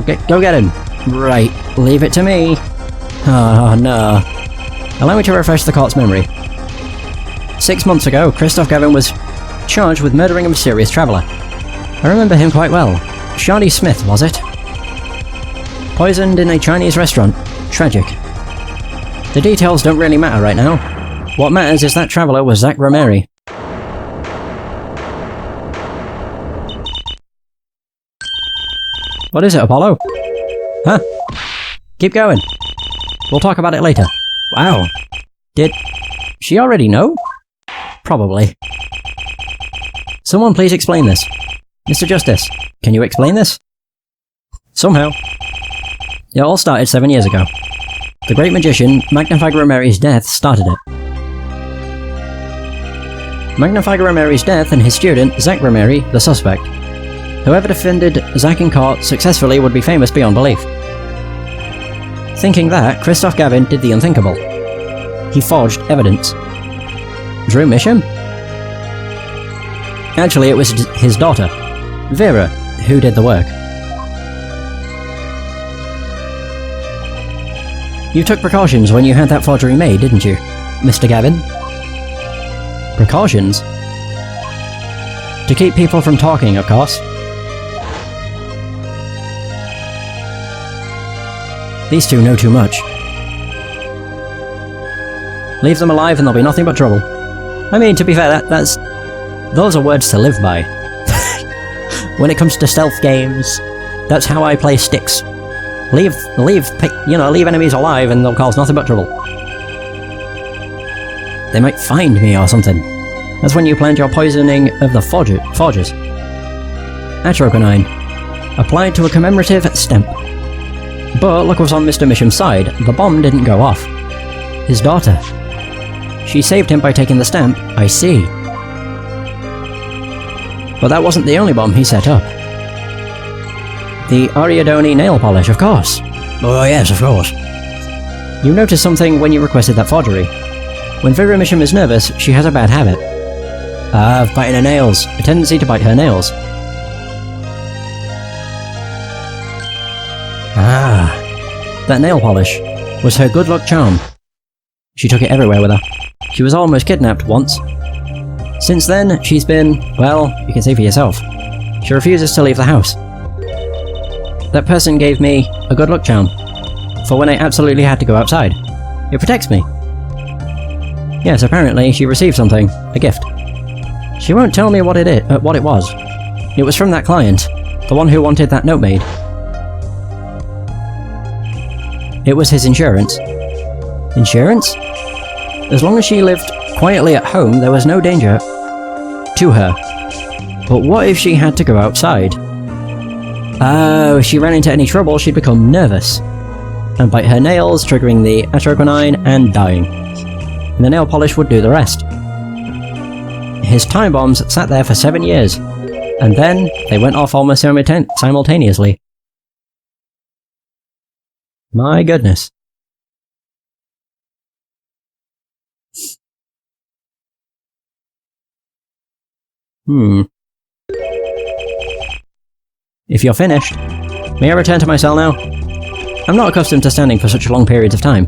Go get him. Right, leave it to me. Oh, no. Allow me to refresh the court's memory. 6 months ago, Christoph Gavin was charged with murdering a mysterious traveller. I remember him quite well. Shardy Smith, was it? Poisoned in a Chinese restaurant. Tragic. The details don't really matter right now. What matters is that traveller was Zach Romeri. What is it, Apollo? Huh? Keep going. We'll talk about it later. Wow. Did she already know? Probably. Someone please explain this. Mr. Justice, can you explain this? Somehow. It all started 7 years ago. The great magician, Magnify Romeri's death started it. Magnify Romeri's death and his student, Zach Romeri, the suspect. Whoever defended Zach in court successfully would be famous beyond belief. Thinking that, Christoph Gavin did the unthinkable. He forged evidence. Drew Misham? Actually, it was his daughter, Vera, who did the work. You took precautions when you had that forgery made, didn't you, Mr. Gavin? Precautions? To keep people from talking, of course. These two know too much. Leave them alive and there'll be nothing but trouble. I mean, to be fair, those are words to live by. When it comes to stealth games, that's how I play Styx. Leave enemies alive and they'll cause nothing but trouble. They might find me or something. That's when you planned your poisoning of the forgers. Atroconine. Applied to a commemorative stamp. But look what's on Mr. Misham's side. The bomb didn't go off. His daughter. She saved him by taking the stamp. I see. But that wasn't the only bomb he set up. The Ariadone nail polish, of course. Oh yes, of course. You noticed something when you requested that forgery. When Vera Misham is nervous, she has a bad habit. Of biting her nails. A tendency to bite her nails. Ah. That nail polish was her good luck charm. She took it everywhere with her. She was almost kidnapped once. Since then, she's been, well, you can see for yourself. She refuses to leave the house. That person gave me a good luck charm for when I absolutely had to go outside. It protects me. Yes, apparently she received something, a gift. She won't tell me what it was. It was from that client, the one who wanted that note made. It was his insurance. Insurance? As long as she lived quietly at home, there was no danger to her. But what if she had to go outside? Oh, if she ran into any trouble, she'd become nervous and bite her nails, triggering the atroconine and dying. And the nail polish would do the rest. His time bombs sat there for 7 years, and then they went off almost simultaneously. My goodness. If you're finished, may I return to my cell now? I'm not accustomed to standing for such long periods of time.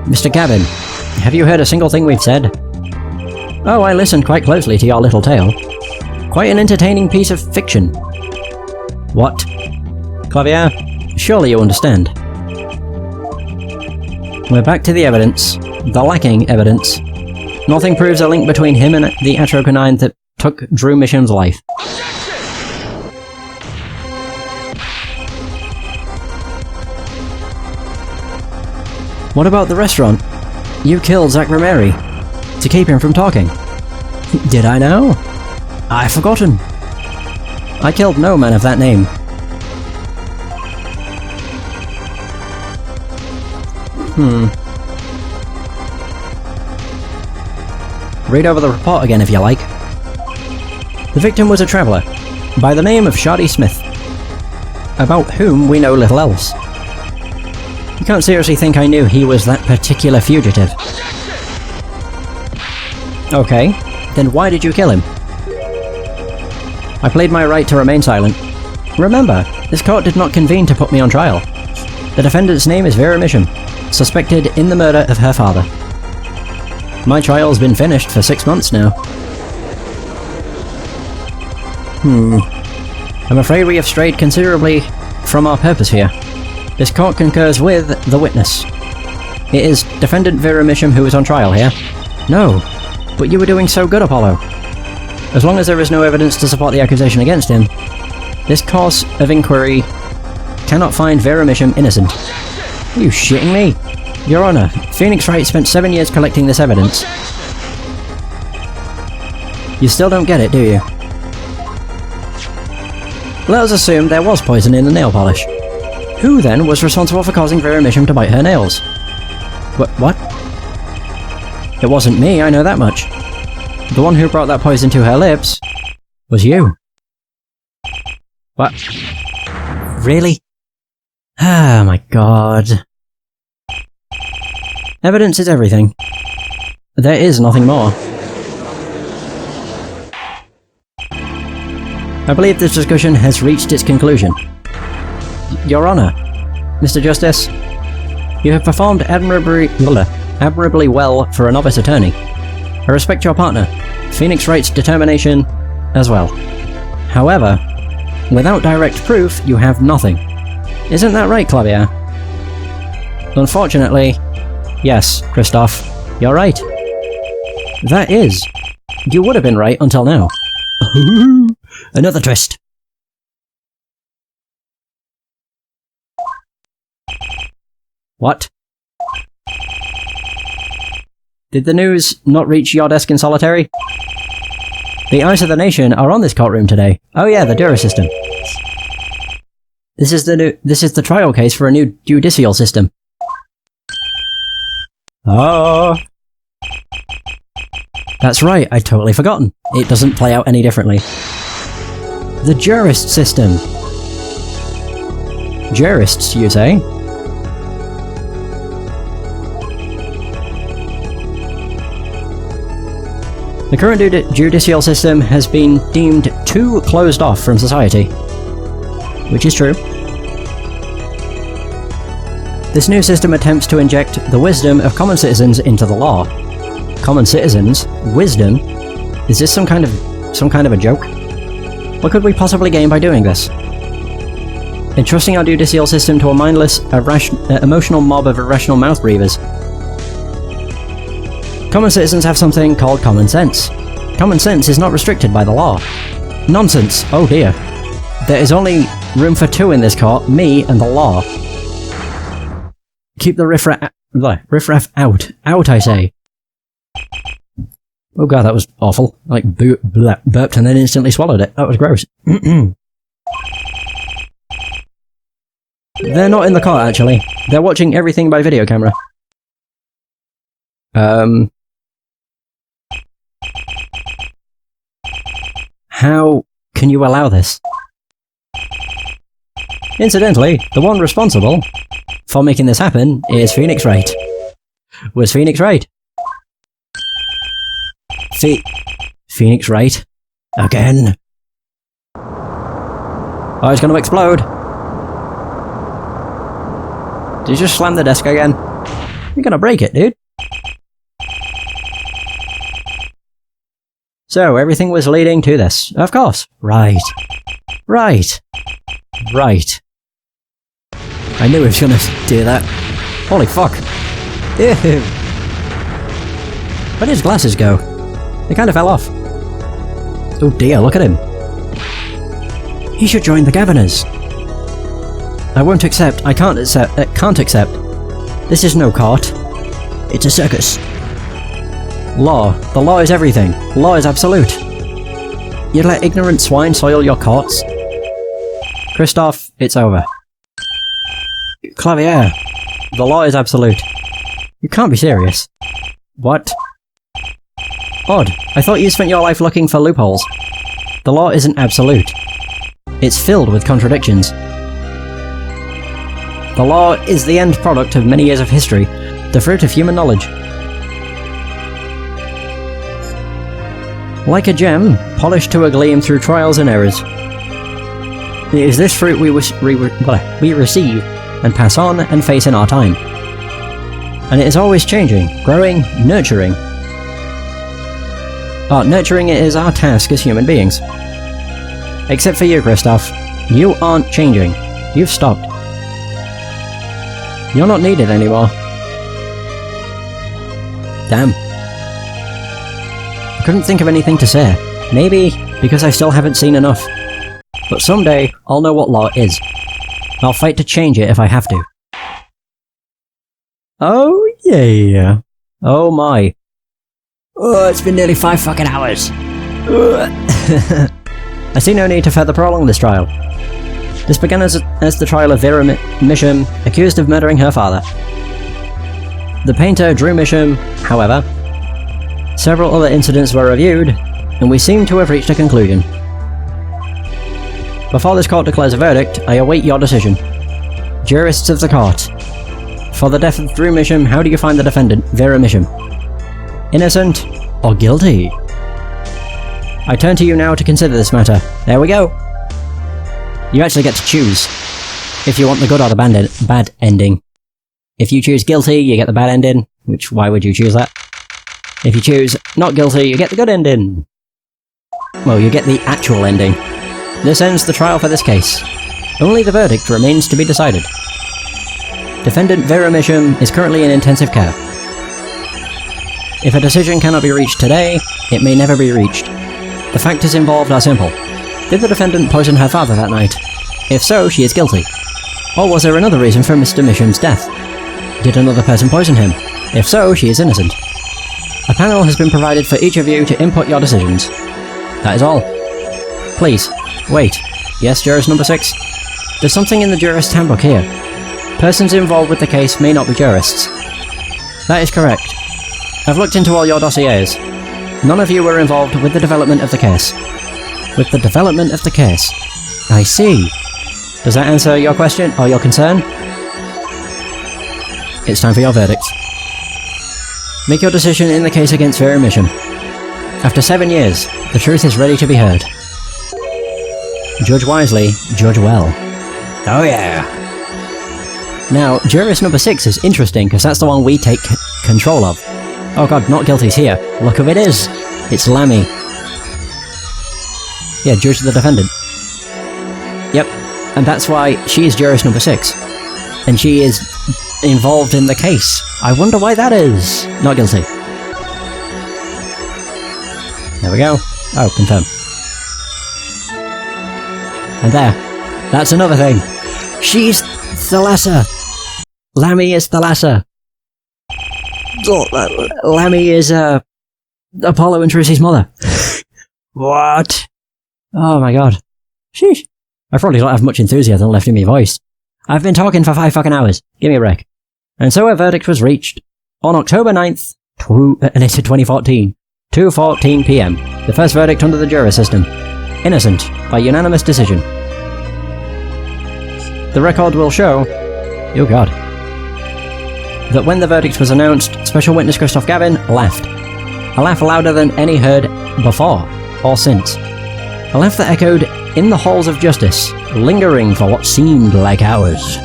Mr. Gavin, have you heard a single thing we've said? Oh, I listened quite closely to your little tale. Quite an entertaining piece of fiction. What? Clavier, surely you understand. We're back to the evidence. The lacking evidence. Nothing proves a link between him and the atroconine that took Drew Misham's life. What about the restaurant? You killed Zach Romeri to keep him from talking. Did I now? I've forgotten. I killed no man of that name. Read over the report again if you like. The victim was a traveller, by the name of Shardy Smith, about whom we know little else. You can't seriously think I knew he was that particular fugitive. Okay, then why did you kill him? I played my right to remain silent. Remember, This court did not convene to put me on trial. The defendant's name is Vera Misham, suspected in the murder of her father. My trial's been finished for 6 months now. I'm afraid we have strayed considerably from our purpose here. This court concurs with the witness. It is defendant Vera Misham who is on trial here. No, but you were doing so good, Apollo. As long as there is no evidence to support the accusation against him, this course of inquiry cannot find Vera Misham innocent. Are you shitting me? Your Honor, Phoenix Wright spent 7 years collecting this evidence. You still don't get it, do you? Let us assume there was poison in the nail polish. Who then was responsible for causing Vera Misham to bite her nails? What? It wasn't me, I know that much. The one who brought that poison to her lips was you. What? Really? Ah, my god. Evidence is everything. There is nothing more. I believe this discussion has reached its conclusion. Your Honor, Mr. Justice, you have performed admirably well for a novice attorney. I respect your partner, Phoenix Wright's determination as well. However, without direct proof, you have nothing. Isn't that right, Clavier? Unfortunately, yes, Christoph, you're right. That is. You would have been right until now. Another twist. What? Did the news not reach your desk in solitary? The eyes of the nation are on this courtroom today. Oh yeah, the jury system. This is the trial case for a new judicial system. Oh. That's right, I'd totally forgotten. It doesn't play out any differently. The jurist system. Jurists, you say? The current judicial system has been deemed too closed off from society. Which is true. This new system attempts to inject the wisdom of common citizens into the law. Common citizens? Wisdom? Is this some kind of a joke? What could we possibly gain by doing this? Entrusting our judicial system to a mindless, emotional mob of irrational mouth breathers. Common citizens have something called common sense. Common sense is not restricted by the law. Nonsense! Oh dear. There is only room for two in this court, me and the law. Keep the riffraff out. Out, I say. Oh god, that was awful. Like, burped and then instantly swallowed it. That was gross. They're not in the court, actually. They're watching everything by video camera. How can you allow this? Incidentally, the one responsible for making this happen is Phoenix Wright. Was Phoenix Wright? Phoenix Wright? Again? Oh, it's gonna explode! Did you just slam the desk again? You're gonna break it, dude. So, everything was leading to this. Of course. Right. Right. Right. I knew he was gonna do that. Holy fuck. Ew. Where did his glasses go? They kind of fell off. Oh dear, look at him. He should join the governors. I won't accept. I can't accept. This is no court. It's a circus. Law. The law is everything. Law is absolute. You'd let ignorant swine soil your courts? Christoph, it's over. Clavier. The law is absolute. You can't be serious. What? Odd. I thought you spent your life looking for loopholes. The law isn't absolute. It's filled with contradictions. The law is the end product of many years of history, the fruit of human knowledge. Like a gem, polished to a gleam through trials and errors. It is this fruit we receive and pass on and face in our time. And it is always changing, growing, nurturing. Nurturing it is our task as human beings. Except for you, Christoph. You aren't changing. You've stopped. You're not needed anymore. Damn. I couldn't think of anything to say. Maybe because I still haven't seen enough. But someday, I'll know what law is. I'll fight to change it if I have to. Oh yeah. Oh my. Oh, it's been nearly 5 fucking hours. I see no need to further prolong this trial. This began as the trial of Vera Misham, accused of murdering her father. The painter Drew Misham, however, several other incidents were reviewed, and we seem to have reached a conclusion. Before this court declares a verdict, I await your decision. Jurists of the court. For the death of Drew Misham, how do you find the defendant, Vera Misham? Innocent or guilty? I turn to you now to consider this matter. There we go. You actually get to choose if you want the good or the bad ending. If you choose guilty, you get the bad ending, which why would you choose that? If you choose not guilty, you get the good ending. Well, you get the actual ending. This ends the trial for this case. Only the verdict remains to be decided. Defendant Vera Misham is currently in intensive care. If a decision cannot be reached today, it may never be reached. The factors involved are simple. Did the defendant poison her father that night? If so, she is guilty. Or was there another reason for Mr. Misham's death? Did another person poison him? If so, she is innocent. A panel has been provided for each of you to input your decisions. That is all. Please, wait. Yes, jurist number 6? There's something in the jurist handbook here. Persons involved with the case may not be jurists. That is correct. I've looked into all your dossiers. None of you were involved with the development of the case. With the development of the case. I see. Does that answer your question or your concern? It's time for your verdict. Make your decision in the case against Vera Misham. After 7 years, the truth is ready to be heard. Judge wisely, judge well. Oh yeah. Now, jurist number 6 is interesting because that's the one we take control of. Oh god, not guilty's here. Look who it is. It's Lammy. Yeah, judge the defendant. Yep, and that's why she is jurist number 6. And she is involved in the case. I wonder why that is. Not guilty. There we go. Oh, confirm. And there. That's another thing. She's Thalassa. Lammy is Thalassa. Lammy is, Apollo and Trucy's mother. What? Oh my god. Sheesh. I probably don't have much enthusiasm left in my voice. I've been talking for 5 fucking hours. Give me a break. And so a verdict was reached. On October 9th, 2014. 2:14 PM. The first verdict under the jury system. Innocent, by unanimous decision. The record will show... Oh god. That when the verdict was announced, Special Witness Christoph Gavin laughed. A laugh louder than any heard before, or since. A laugh that echoed in the halls of justice, lingering for what seemed like hours.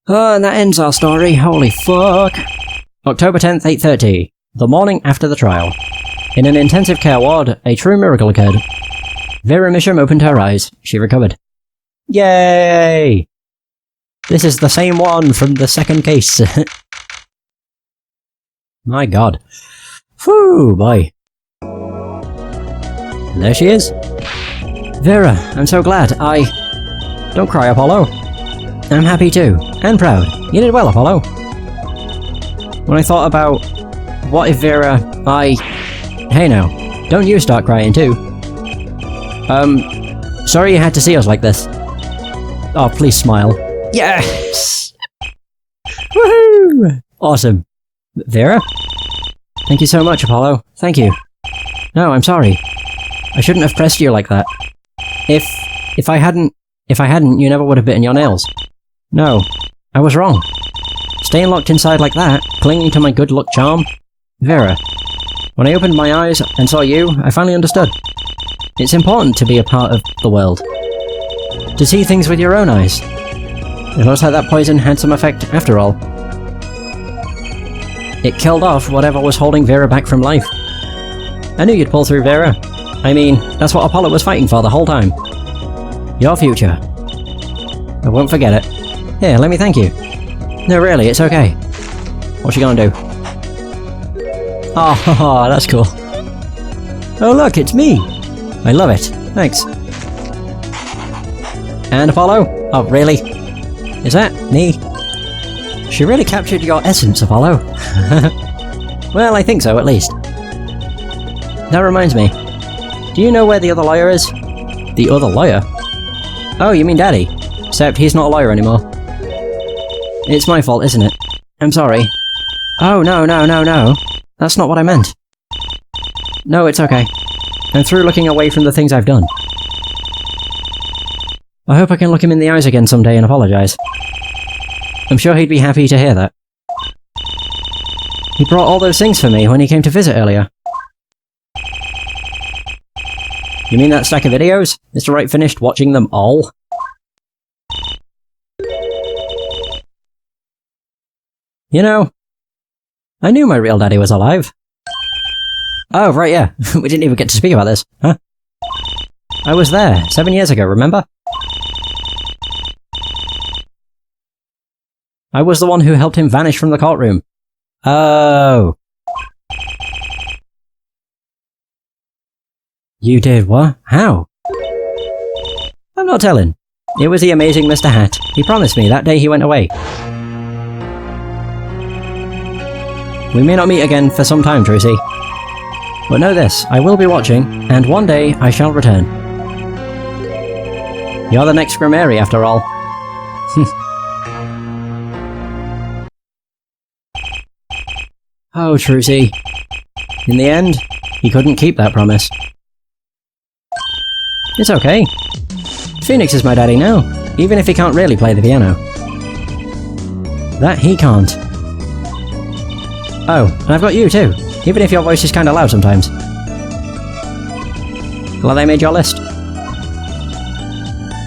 Oh, and that ends our story, holy fuck. October 10th, 8:30, the morning after the trial. In an intensive care ward, a true miracle occurred. Vera Misham opened her eyes. She recovered. Yay! This is the same one from the second case. My god. Whew, boy. And there she is. Vera, I'm so glad. Don't cry, Apollo. I'm happy too. And proud. You did well, Apollo. When I thought about... What if Vera... Hey now. Don't you start crying too. Sorry you had to see us like this. Oh, please smile. Yes! Woohoo! Awesome. Vera? Thank you so much, Apollo. Thank you. No, I'm sorry. I shouldn't have pressed you like that. If I hadn't, you never would have bitten your nails. No, I was wrong. Staying locked inside like that, clinging to my good luck charm. Vera. When I opened my eyes and saw you, I finally understood. It's important to be a part of the world. To see things with your own eyes. It looks like that poison had some effect after all. It killed off whatever was holding Vera back from life. I knew you'd pull through, Vera. I mean, that's what Apollo was fighting for the whole time. Your future. I won't forget it. Here, let me thank you. No, really, it's okay. What's she gonna do? Oh, that's cool. Oh look, it's me! I love it. Thanks. And Apollo? Oh, really? Is that me? She really captured your essence, Apollo. Well, I think so, at least. That reminds me. Do you know where the other lawyer is? The other lawyer? Oh, you mean Daddy? Except he's not a lawyer anymore. It's my fault, isn't it? I'm sorry. Oh, no. That's not what I meant. No, it's okay. I'm through looking away from the things I've done. I hope I can look him in the eyes again someday and apologise. I'm sure he'd be happy to hear that. He brought all those things for me when he came to visit earlier. You mean that stack of videos? Mr. Wright finished watching them all? You know, I knew my real daddy was alive. Oh, right, yeah. We didn't even get to speak about this, huh? I was there 7 years ago, remember? I was the one who helped him vanish from the courtroom. Oh. You did what? How? I'm not telling. It was the amazing Mr. Hat. He promised me that day he went away. We may not meet again for some time, Trucy. But know this, I will be watching, and one day I shall return. You're the next Grammary, after all. Oh, Trucy. In the end, he couldn't keep that promise. It's okay. Phoenix is my daddy now, even if he can't really play the piano. That he can't. Oh, and I've got you too, even if your voice is kinda loud sometimes. Glad I made your list.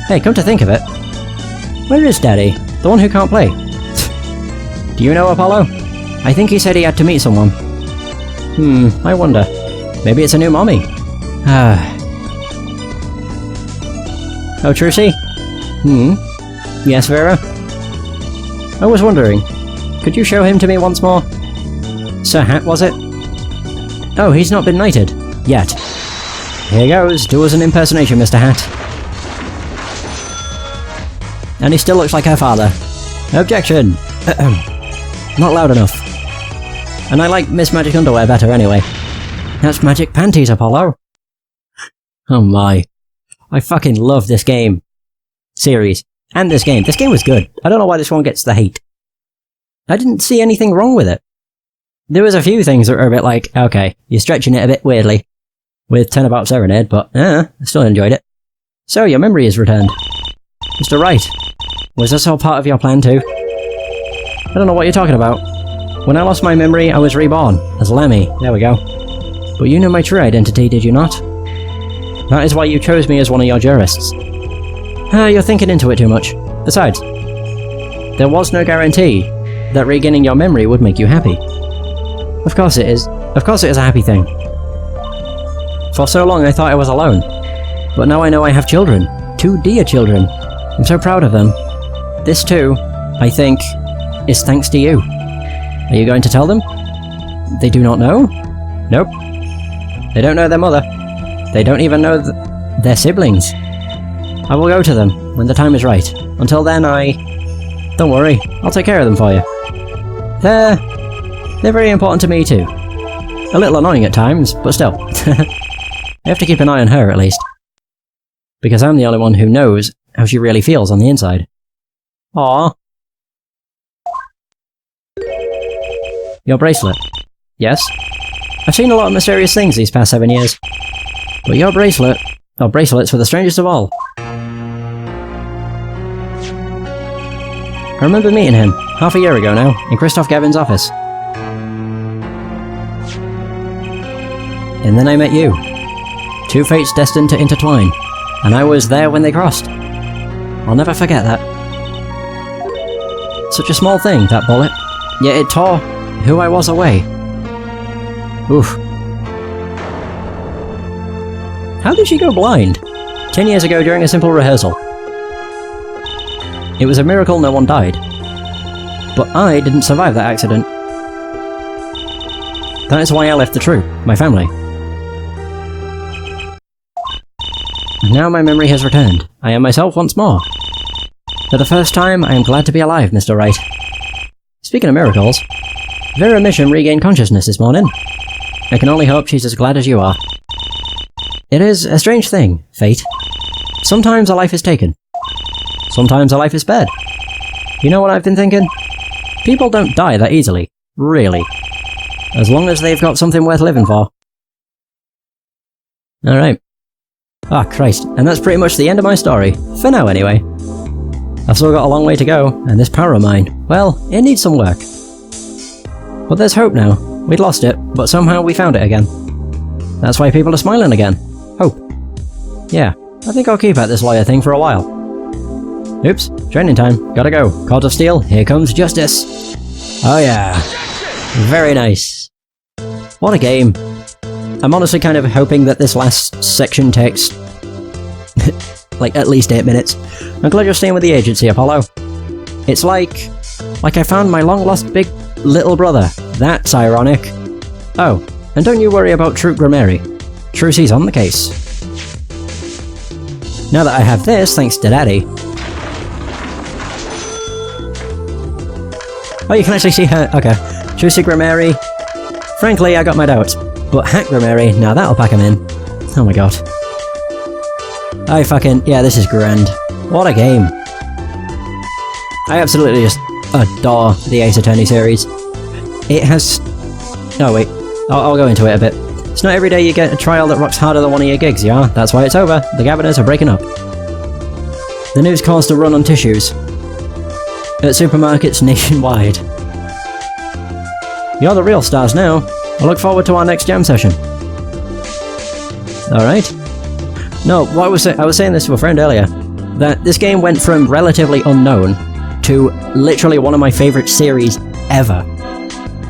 Hey, come to think of it. Where is Daddy? The one who can't play? Do you know Apollo? I think he said he had to meet someone. I wonder. Maybe it's a new mommy. Oh, Trucy? Yes, Vera? I was wondering, could you show him to me once more? Sir Hat, was it? Oh, he's not been knighted. Yet. Here goes. Do us an impersonation, Mr. Hat. And he still looks like her father. Objection! Not loud enough. And I like Miss Magic Underwear better anyway. That's Magic Panties, Apollo. Oh my. I fucking love this game. Series. And this game. This game was good. I don't know why this one gets the hate. I didn't see anything wrong with it. There was a few things that were a bit like, okay, you're stretching it a bit weirdly. With Turnabout Serenade, but I still enjoyed it. So, your memory is returned. Mr. Wright, was this all part of your plan too? I don't know what you're talking about. When I lost my memory, I was reborn, as Lemmy. There we go. But you knew my true identity, did you not? That is why you chose me as one of your jurists. You're thinking into it too much. Besides, there was no guarantee that regaining your memory would make you happy. Of course it is. Of course it is a happy thing. For so long I thought I was alone. But now I know I have children. 2 dear children. I'm so proud of them. This too, I think, is thanks to you. Are you going to tell them? They do not know? Nope. They don't know their mother. They don't even know their siblings. I will go to them when the time is right. Until then, don't worry, I'll take care of them for you. They're very important to me too. A little annoying at times, but still. I have to keep an eye on her at least. Because I'm the only one who knows how she really feels on the inside. Aww. Your bracelet. Yes? I've seen a lot of mysterious things these past 7 years. But your bracelet, or bracelets were the strangest of all. I remember meeting him, half a year ago now, in Christoph Gavin's office. And then I met you. Two fates destined to intertwine, and I was there when they crossed. I'll never forget that. Such a small thing, that bullet, yet it tore who I was away. Oof. How did she go blind? 10 years ago during a simple rehearsal. It was a miracle no one died. But I didn't survive that accident. That is why I left the troop, my family. Now my memory has returned. I am myself once more. For the first time, I am glad to be alive, Mr. Wright. Speaking of miracles, Vera Mission regained consciousness this morning. I can only hope she's as glad as you are. It is a strange thing, fate. Sometimes a life is taken. Sometimes a life is spared. You know what I've been thinking? People don't die that easily. Really. As long as they've got something worth living for. Alright. Ah, Christ. And that's pretty much the end of my story. For now, anyway. I've still got a long way to go, and this power of mine, well, it needs some work. But there's hope now. We'd lost it, but somehow we found it again. That's why people are smiling again. Hope. Yeah, I think I'll keep at this lawyer thing for a while. Oops, training time. Gotta go. Court of Steel, here comes justice. Oh yeah. Very nice. What a game. I'm honestly kind of hoping that this last section takes like at least 8 minutes. I'm glad you're staying with the agency, Apollo. It's like I found my long-lost big little brother. That's ironic. Oh, and don't you worry about Troop Grammary. Trucy's on the case. Now that I have this, thanks to Daddy. Oh, you can actually see her. Okay. Trucy Grammary. Frankly, I got my doubts. But Hack Grammary, now that'll pack him in. Oh my god. Yeah, this is grand. What a game. I absolutely just adore the Ace Attorney series. It has... Oh wait, I'll go into it a bit. It's not every day you get a trial that rocks harder than one of your gigs, yeah? That's why it's over. The Gabiners are breaking up. The news caused a run on tissues at supermarkets nationwide. You're the real stars now. I look forward to our next jam session. Alright. No, what I was saying this to a friend earlier, that this game went from relatively unknown to literally one of my favourite series ever.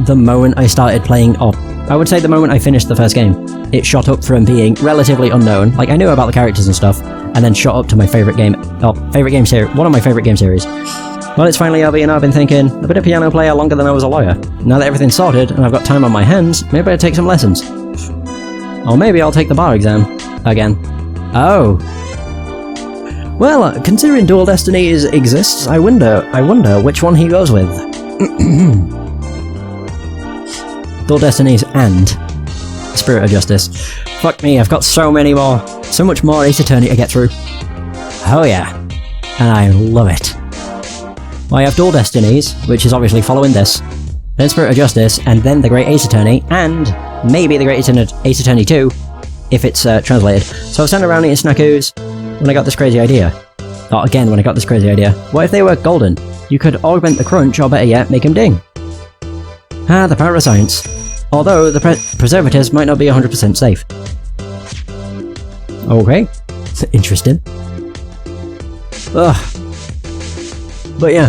The moment I started playing, or I would say the moment I finished the first game, it shot up from being relatively unknown, like I knew about the characters and stuff, and then shot up to my favourite game, one of my favourite game series. Well, it's finally over, and I've been thinking, I've been a piano player longer than I was a lawyer. Now that everything's sorted, and I've got time on my hands, maybe I'll take some lessons. Or maybe I'll take the bar exam. Again. Oh. Well, considering Dual Destinies exists, I wonder which one he goes with. Dual Destinies and Spirit of Justice. Fuck me, I've got so much more Ace Attorney to get through. Oh yeah. And I love it. Well, I have Dual Destinies, which is obviously following this, then Spirit of Justice, and then the Great Ace Attorney, and maybe the Great Ace Attorney 2, if it's translated. So I was standing around eating snackoos when I got this crazy idea. Oh, again, when I got this crazy idea. What if they were golden? You could augment the crunch, or better yet, make them ding. Ah, the power of science. Although, the preservatives might not be 100% safe. Okay. Interesting. Ugh. But yeah,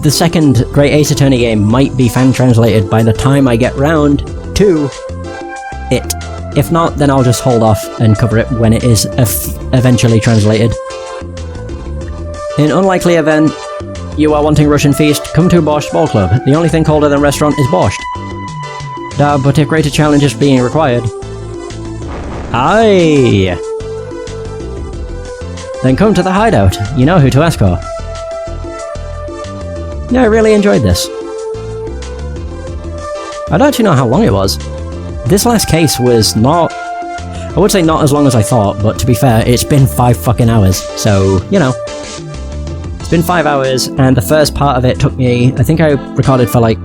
the second Great Ace Attorney game might be fan-translated by the time I get round to it. If not, then I'll just hold off and cover it when it is eventually translated. In unlikely event you are wanting Russian feast, come to Borscht Ball Club. The only thing colder than restaurant is borscht. Duh, but if greater challenge is being required... Aye! Then come to the hideout. You know who to ask for. Yeah, I really enjoyed this. I don't actually know how long it was. This last case was not... I would say not as long as I thought, but to be fair, it's been 5 fucking hours, so, you know. It's been 5 hours, and the first part of it took me... I think I recorded for like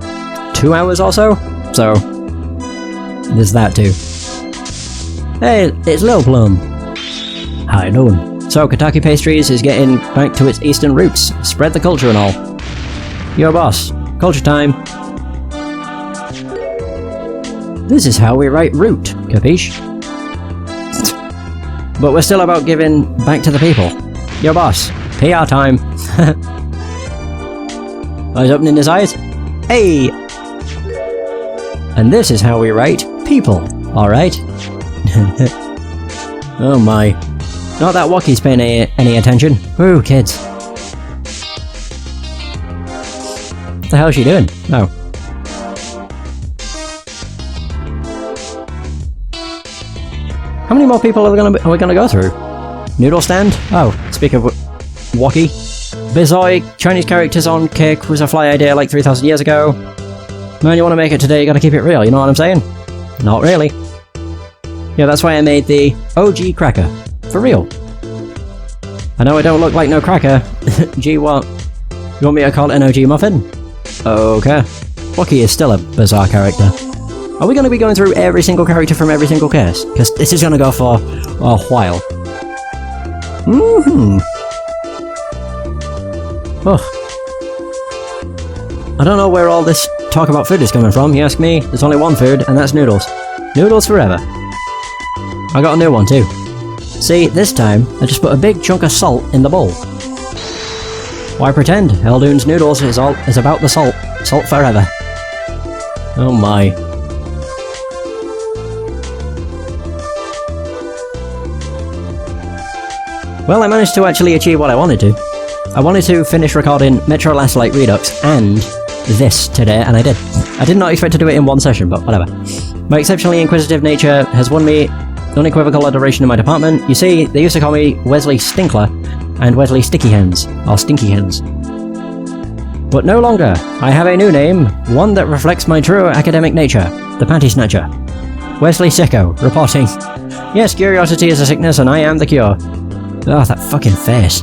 2 hours or so, there's that too. Hey, it's Lil Plum. How you doing? So, Kentucky Pastries is getting back to its eastern roots. Spread the culture and all. Your boss. Culture time. This is how we write root, capiche? But we're still about giving back to the people. Your boss. PR time. Eyes opening his eyes. Hey! And this is how we write people, alright? Oh my. Not that Walkie's paying any attention. Ooh, kids. What the hell is she doing? Oh. How many more people are we gonna go through? Noodle stand? Oh, speak of Walkie. Bizoi, Chinese characters on Kick was a fly idea like 3,000 years ago. Man, you want to make it today, you gotta keep it real, you know what I'm saying? Not really. Yeah, that's why I made the OG cracker. For real. I know I don't look like no cracker. Gee, what? You want me to call it an OG muffin? Okay. Walkie is still a bizarre character. Are we going to be going through every single character from every single case? Because this is going to go for a while. Ugh. I don't know where all this talk about food is coming from, you ask me. There's only one food, and that's noodles. Noodles forever. I got a new one too. See, this time, I just put a big chunk of salt in the bowl. Why pretend? Eldoon's noodles is about the salt. Salt forever. Oh my. Well, I managed to actually achieve what I wanted to. I wanted to finish recording Metro Last Light Redux and this today, and I did. I did not expect to do it in one session, but whatever. My exceptionally inquisitive nature has won me unequivocal adoration in my department. You see, they used to call me Wesley Stinkler and Wesley Sticky Hens, or Stinky Hens. But no longer. I have a new name, one that reflects my true academic nature, the Panty Snatcher. Wesley Sicko, reporting. Yes, curiosity is a sickness and I am the cure. Oh, that fucking face.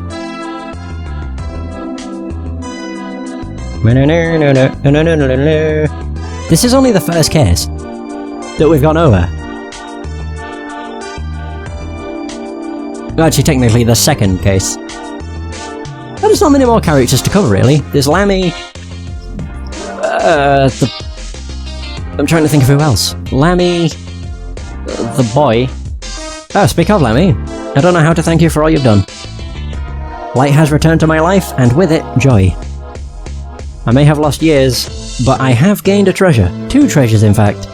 This is only the first case that we've gone over. Actually, technically the second case. There's not many more characters to cover, really. There's Lammy... I'm trying to think of who else. Lammy... the boy... Oh, speak of Lammy, I don't know how to thank you for all you've done. Light has returned to my life, and with it, joy. I may have lost years, but I have gained a treasure. 2 treasures, in fact.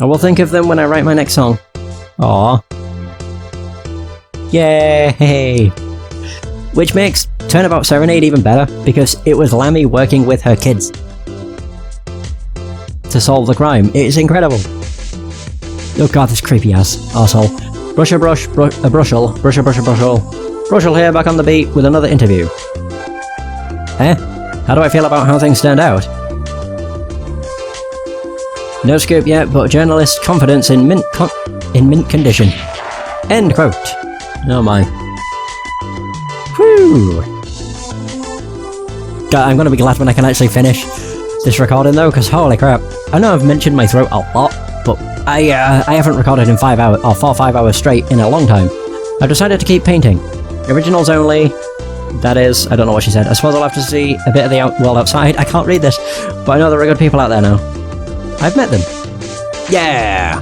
I will think of them when I write my next song. Aww. Yay! Which makes Turnabout Serenade even better, because it was Lammy working with her kids to solve the crime. It's incredible. Oh god, this creepy ass arsehole. Brush a brushel. Brushel here, back on the beat with another interview. Eh? How do I feel about how things turned out? No scoop yet, but journalist confidence in mint condition. End quote. Oh my. Whew. God, I'm gonna be glad when I can actually finish this recording though, because holy crap. I know I've mentioned my throat a lot, but I haven't recorded in 4 or 5 hours straight in a long time. I've decided to keep painting. Originals only. That is, I don't know what she said. I suppose I'll have to see a bit of the world outside. I can't read this, but I know there are good people out there now. I've met them. Yeah!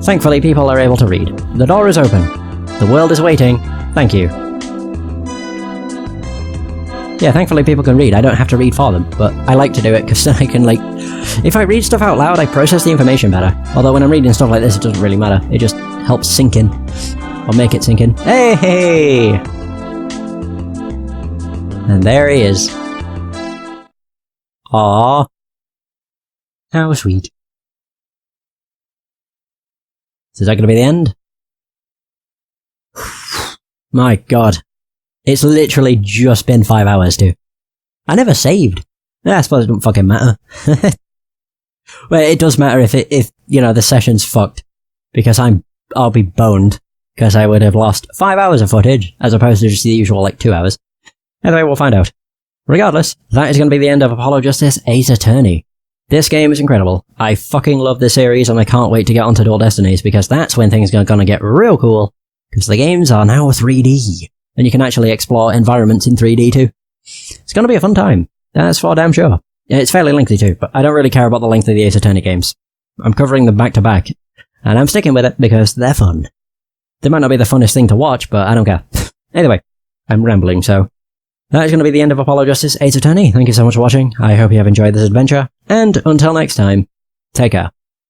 Thankfully, people are able to read. The door is open. The world is waiting. Thank you. Yeah, thankfully people can read. I don't have to read for them, but I like to do it because then I can, like... If I read stuff out loud, I process the information better. Although when I'm reading stuff like this, it doesn't really matter. It just helps sink in. Or make it sink in. Hey! And there he is. Aww. How sweet. So is that going to be the end? My god. It's literally just been 5 hours too. I never saved. I suppose it don't fucking matter. Well, it does matter if you know, the session's fucked. Because I'll be boned. Because I would have lost 5 hours of footage, as opposed to just the usual, like, 2 hours. Anyway, we'll find out. Regardless, that is going to be the end of Apollo Justice Ace Attorney. This game is incredible. I fucking love this series, and I can't wait to get onto Dual Destinies, because that's when things are going to get real cool. Because the games are now 3D. And you can actually explore environments in 3D too. It's going to be a fun time. That's for damn sure. Yeah, it's fairly lengthy too, but I don't really care about the length of the Ace Attorney games. I'm covering them back to back. And I'm sticking with it because they're fun. They might not be the funnest thing to watch, but I don't care. Anyway, I'm rambling, so that is going to be the end of Apollo Justice Ace Attorney. Thank you so much for watching. I hope you have enjoyed this adventure, and until next time, take care.